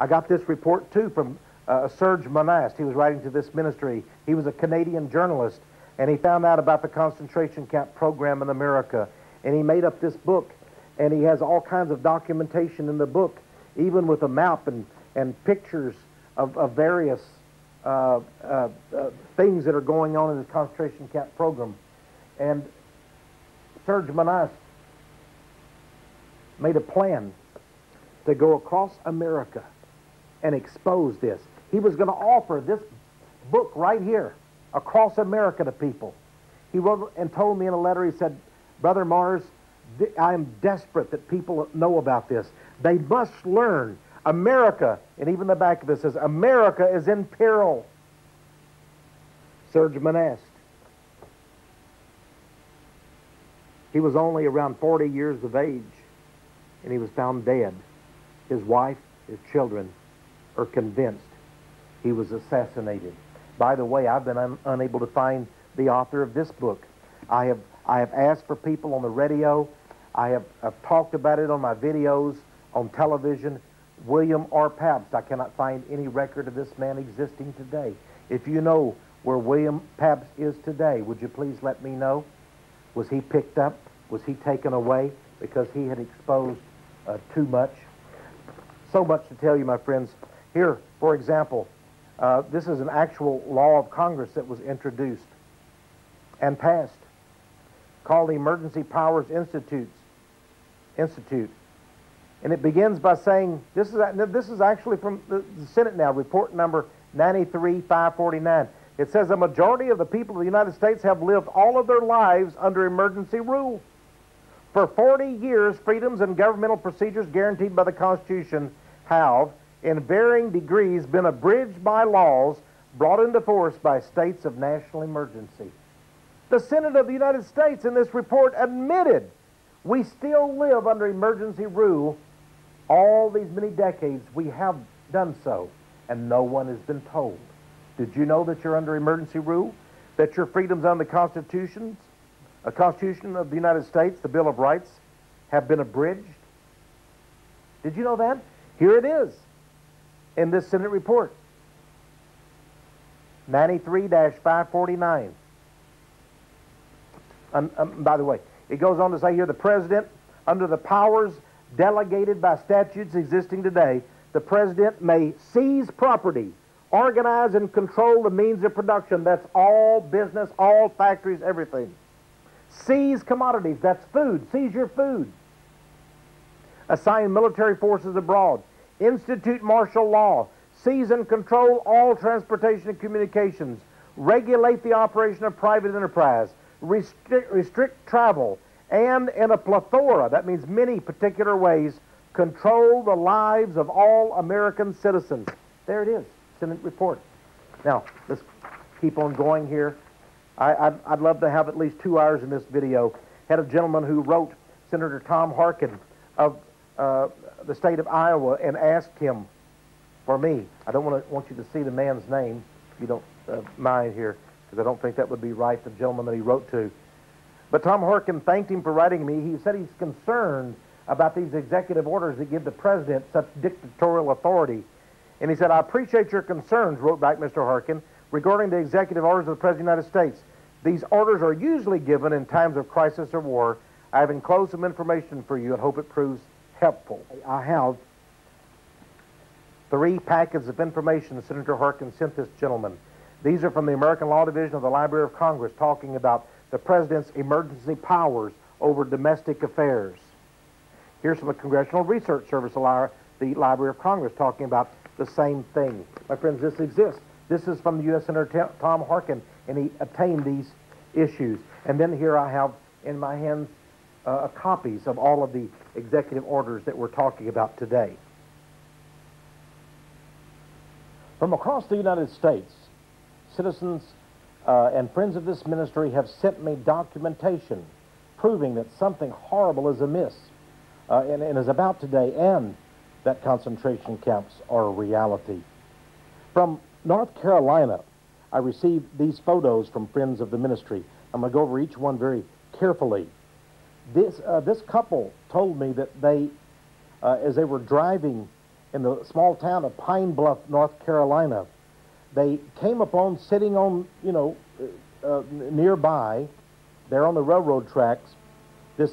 I got this report too from Serge Monast. He was writing to this ministry. He was a Canadian journalist, and he found out about the concentration camp program in America, and he made up this book, and he has all kinds of documentation in the book, even with a map and pictures of various things that are going on in the concentration camp program. And Serge Monast made a plan to go across America and expose this. He was going to offer this book right here across America to people. He wrote and told me in a letter, he said, Brother Mars, I am desperate that people know about this. They must learn. America, and even the back of it says, America is in peril. Serge Monast. He was only around 40 years of age, and he was found dead. His wife, his children are convinced he was assassinated. By the way, I've been unable to find the author of this book. I have asked for people on the radio. I've talked about it on my videos, on television. William R. Pabst, I cannot find any record of this man existing today. If you know where William Pabst is today, would you please let me know? Was he picked up? Was he taken away because he had exposed too much? So much to tell you, my friends. Here, for example, this is an actual law of Congress that was introduced and passed, called the Emergency Powers Institute. And it begins by saying, this is actually from the Senate now, report number 93-549. It says, a majority of the people of the United States have lived all of their lives under emergency rule. For 40 years, freedoms and governmental procedures guaranteed by the Constitution have, in varying degrees, been abridged by laws brought into force by states of national emergency. The Senate of the United States in this report admitted we still live under emergency rule. All these many decades we have done so, and no one has been told. Did you know that you're under emergency rule? That your freedoms under the Constitution of the United States, the Bill of Rights, have been abridged? Did you know that? Here it is in this Senate report. 93-549. By the way, it goes on to say here, the President, under the powers delegated by statutes existing today, the President may seize property, organize and control the means of production. That's all business, all factories, everything. Seize commodities, that's food, seize your food. Assign military forces abroad. Institute martial law. Seize and control all transportation and communications. Regulate the operation of private enterprise. Restrict travel. And in a plethora, that means many particular ways, control the lives of all American citizens. There it is, Senate report. Now, let's keep on going here. I'd love to have at least 2 hours in this video. Had a gentleman who wrote Senator Tom Harkin of the state of Iowa and asked him for me. I don't want you to see the man's name, if you don't mind here, because I don't think that would be right, the gentleman that he wrote to. But Tom Harkin thanked him for writing me. He said he's concerned about these executive orders that give the president such dictatorial authority. And he said, I appreciate your concerns, wrote back Mr. Harkin, regarding the executive orders of the President of the United States. These orders are usually given in times of crisis or war. I have enclosed some information for you and hope it proves helpful. I have 3 packets of information that Senator Harkin sent this gentleman. These are from the American Law Division of the Library of Congress, talking about the President's emergency powers over domestic affairs. Here's from the Congressional Research Service, the Library of Congress, talking about the same thing. My friends, this exists. This is from the U.S. Senator Tom Harkin, and he obtained these issues. And then here I have in my hands copies of all of the executive orders that we're talking about today. From across the United States, citizens and friends of this ministry have sent me documentation proving that something horrible is amiss and is about today, and that concentration camps are a reality. From North Carolina, I received these photos from friends of the ministry. I'm going to go over each one very carefully. This couple told me that they, as they were driving in the small town of Pine Bluff, North Carolina. They came upon, sitting on, nearby, there on the railroad tracks, this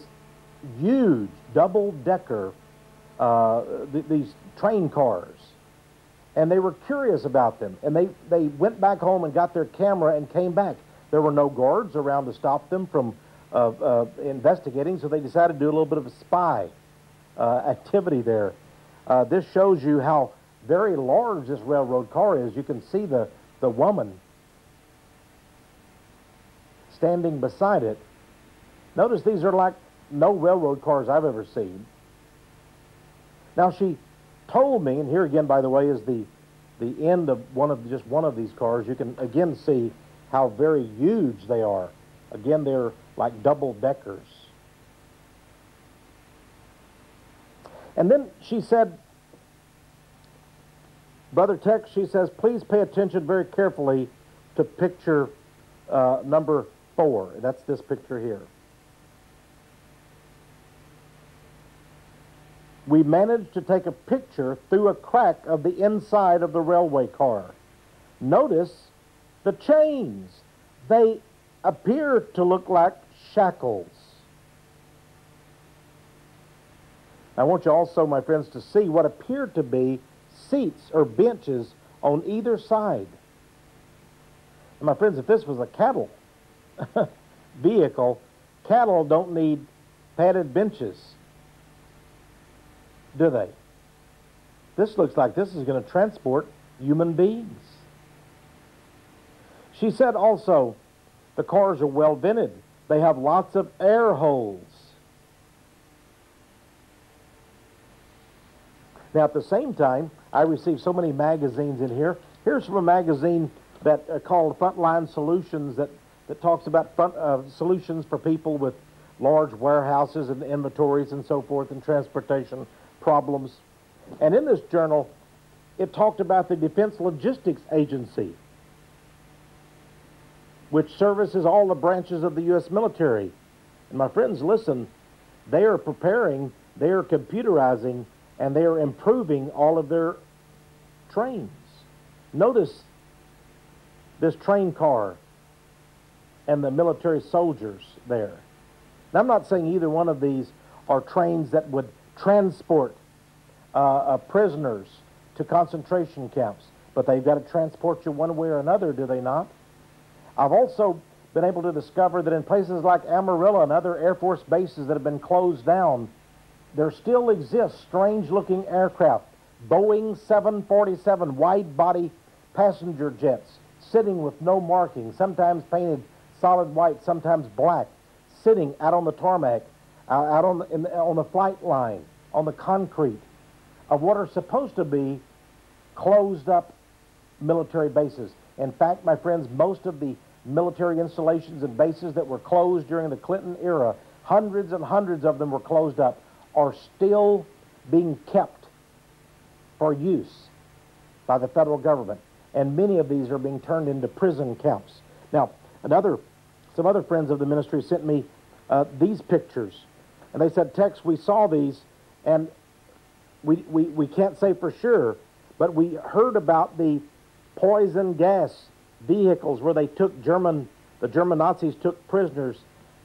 huge double-decker, these train cars. And they were curious about them. And they went back home and got their camera and came back. There were no guards around to stop them from investigating, so they decided to do a little bit of a spy activity there. This shows you how very large this railroad car is. You can see the woman standing beside it. Notice these are like no railroad cars I've ever seen. Now she told me, and here again, by the way, is the end of just one of these cars. You can again see how very huge they are. Again, they're like double deckers. And then she said, Brother Tex, she says, please pay attention very carefully to picture number 4. That's this picture here. We managed to take a picture through a crack of the inside of the railway car. Notice the chains. They appear to look like shackles. I want you also, my friends, to see what appear to be seats or benches on either side. And my friends, if this was a cattle vehicle, cattle don't need padded benches, do they? This looks like this is going to transport human beings. She said also, the cars are well vented. They have lots of air holes. Now, at the same time, I received so many magazines in here. Here's from a magazine that called Frontline Solutions that talks about solutions for people with large warehouses and inventories and so forth and transportation problems. And in this journal, it talked about the Defense Logistics Agency, which services all the branches of the U.S. military. And my friends, listen, they are preparing, they are computerizing, and they are improving all of their trains. Notice this train car and the military soldiers there. Now, I'm not saying either one of these are trains that would transport prisoners to concentration camps, but they've got to transport you one way or another, do they not? I've also been able to discover that in places like Amarillo and other Air Force bases that have been closed down, there still exists strange-looking aircraft, Boeing 747 wide-body passenger jets, sitting with no marking, sometimes painted solid white, sometimes black, sitting out on the tarmac, out on the flight line, on the concrete of what are supposed to be closed-up military bases. In fact, my friends, most of the military installations and bases that were closed during the Clinton era, hundreds and hundreds of them were closed up, are still being kept for use by the federal government. And many of these are being turned into prison camps. Now, some other friends of the ministry sent me these pictures. And they said, Tex, we saw these, and we can't say for sure, but we heard about the poison gas vehicles where they took the German Nazis took prisoners,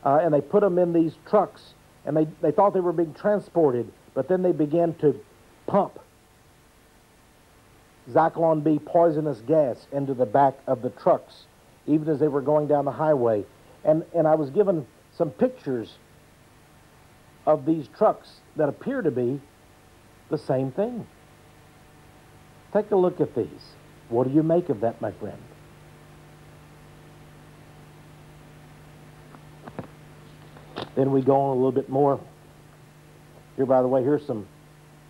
and they put them in these trucks, and they thought they were being transported, but then they began to pump Zyklon B poisonous gas into the back of the trucks, even as they were going down the highway. And I was given some pictures of these trucks that appear to be the same thing. Take a look at these. What do you make of that, my friend? Then we go on a little bit more. Here, by the way, here's some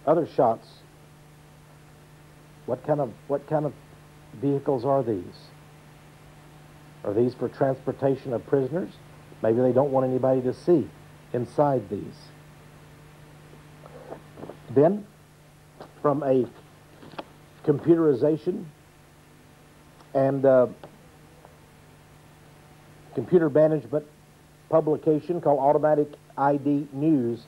other shots. What kind of vehicles are these? Are these for transportation of prisoners? Maybe they don't want anybody to see inside these. Then, from a computerization and computer management publication called Automatic ID News,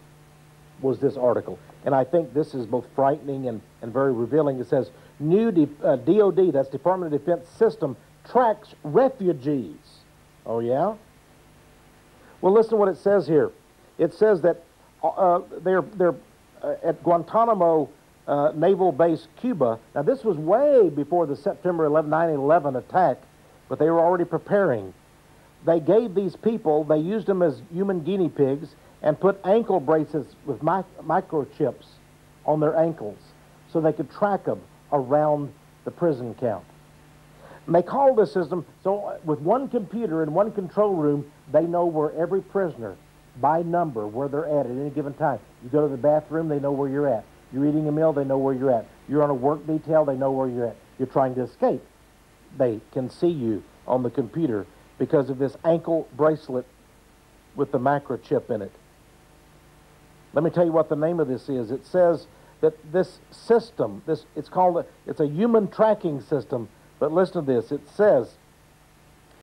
was this article. And I think this is both frightening and very revealing. It says, new DOD, that's Department of Defense system, tracks refugees. Oh, yeah? Well, listen to what it says here. It says that they're at Guantanamo Naval Base, Cuba. Now, this was way before the September 11, 9/11 attack, but they were already preparing. They gave these people, they used them as human guinea pigs and put ankle bracelets with microchips on their ankles so they could track them around the prison camp. And they call this system, so with one computer in one control room, they know where every prisoner, by number, where they're at any given time. You go to the bathroom, they know where you're at. You're eating a meal, they know where you're at. You're on a work detail, they know where you're at. You're trying to escape. They can see you on the computer because of this ankle bracelet with the microchip in it. Let me tell you what the name of this is. It says that this system, it's a human tracking system, but listen to this. It says